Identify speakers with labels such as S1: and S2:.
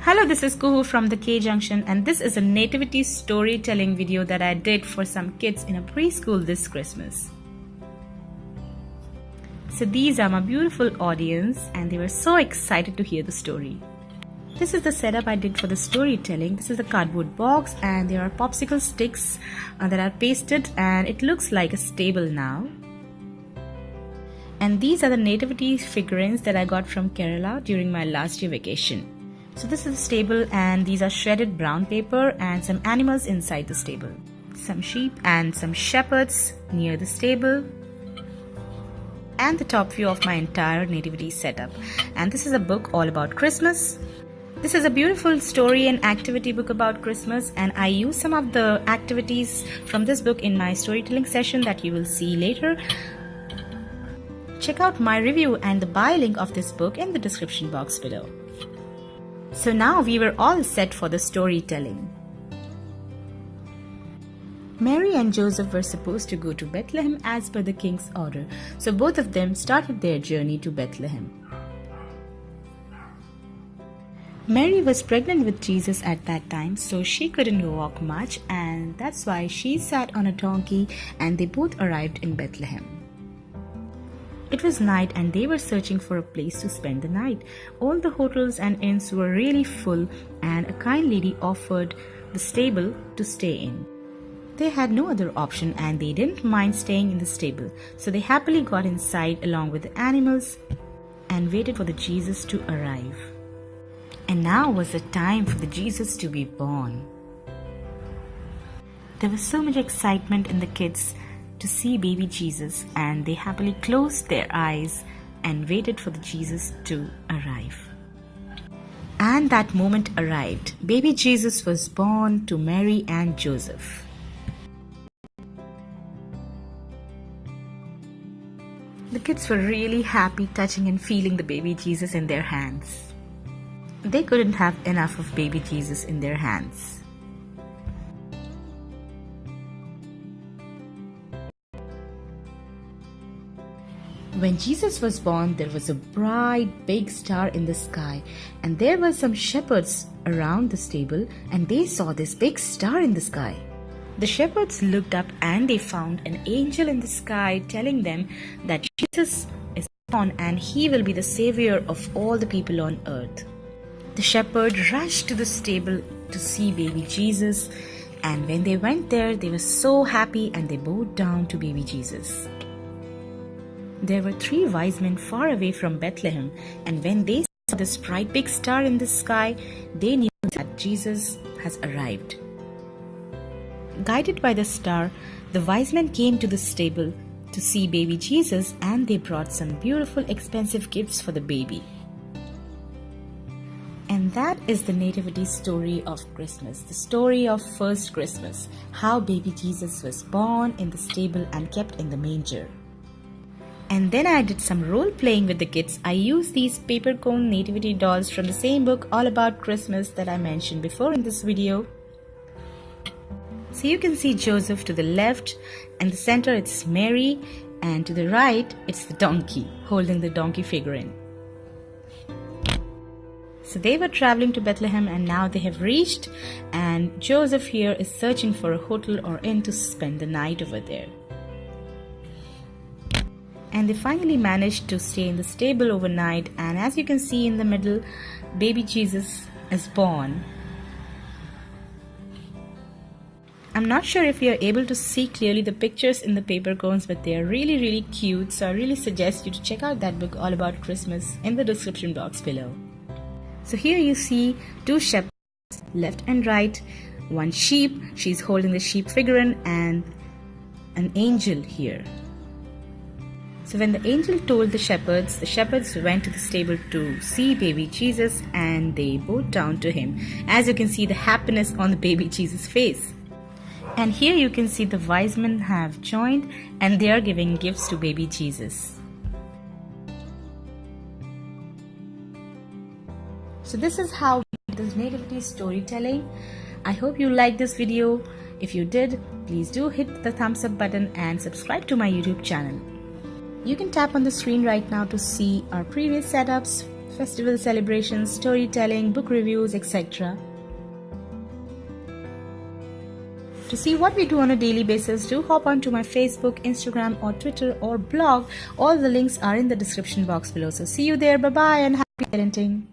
S1: Hello, this is Kuhu from the K Junction, and this is a nativity storytelling video that I did for some kids in a preschool this Christmas. So these are my beautiful audience and they were so excited to hear the story. This is the setup I did for the storytelling. This is a cardboard box and there are popsicle sticks that are pasted and it looks like a stable now. And these are the nativity figurines that I got from Kerala during my last year vacation. So this is the stable and these are shredded brown paper and some animals inside the stable. Some sheep and some shepherds near the stable. And the top view of my entire nativity setup. And this is a book all about Christmas. This is a beautiful story and activity book about Christmas, and I use some of the activities from this book in my storytelling session that you will see later. Check out my review and the buy link of this book in the description box below. So now we were all set for the storytelling. Mary and Joseph were supposed to go to Bethlehem as per the king's order, so both of them started their journey to Bethlehem. Mary was pregnant with Jesus at that time, so she couldn't walk much, and that's why she sat on a donkey and they both arrived in Bethlehem. It was night and they were searching for a place to spend the night. All the hotels and inns were really full and a kind lady offered the stable to stay in. They had no other option and they didn't mind staying in the stable, so they happily got inside along with the animals and waited for the Jesus to arrive. And now was the time for the Jesus to be born. There was so much excitement in the kids to see baby Jesus, and they happily closed their eyes and waited for the Jesus to arrive. And that moment arrived. Baby Jesus was born to Mary and Joseph. The kids were really happy touching and feeling the baby Jesus in their hands. They couldn't have enough of baby Jesus in their hands. When Jesus was born, there was a bright big star in the sky, and there were some shepherds around the stable and they saw this big star in the sky. The shepherds looked up and they found an angel in the sky telling them that Jesus is born and he will be the savior of all the people on earth. The shepherd rushed to the stable to see baby Jesus, and when they went there, they were so happy and they bowed down to baby Jesus. There were 3 wise men far away from Bethlehem, and when they saw this bright big star in the sky, they knew that Jesus has arrived. Guided by the star, the wise men came to the stable to see baby Jesus, and they brought some beautiful expensive gifts for the baby. And that is the nativity story of Christmas, the story of first Christmas, how baby Jesus was born in the stable and kept in the manger. And then I did some role playing with the kids. I used these paper cone nativity dolls from the same book all about Christmas that I mentioned before in this video. So you can see Joseph to the left, and the center it's Mary, and to the right it's the donkey holding the donkey figurine. So they were traveling to Bethlehem and now they have reached, and Joseph here is searching for a hotel or inn to spend the night over there. And they finally managed to stay in the stable overnight, and as you can see in the middle, baby Jesus is born. I'm not sure if you're able to see clearly the pictures in the paper cones, but they are really cute, so I really suggest you to check out that book all about Christmas in the description box below. So here you see 2 shepherds left and right, 1 sheep, she's holding the sheep figurine, and an angel here. So when the angel told the shepherds went to the stable to see baby Jesus and they bowed down to him. As you can see the happiness on the baby Jesus face. And here you can see the wise men have joined and they are giving gifts to baby Jesus. So this is how we do this nativity storytelling. I hope you liked this video. If you did, please do hit the thumbs up button and subscribe to my YouTube channel. You can tap on the screen right now to see our previous setups festival celebrations, storytelling, book reviews, etc. To see what we do on a daily basis, do hop onto my Facebook, Instagram or Twitter or blog. All the links are in the description box below. So see you there. Bye-bye and happy parenting.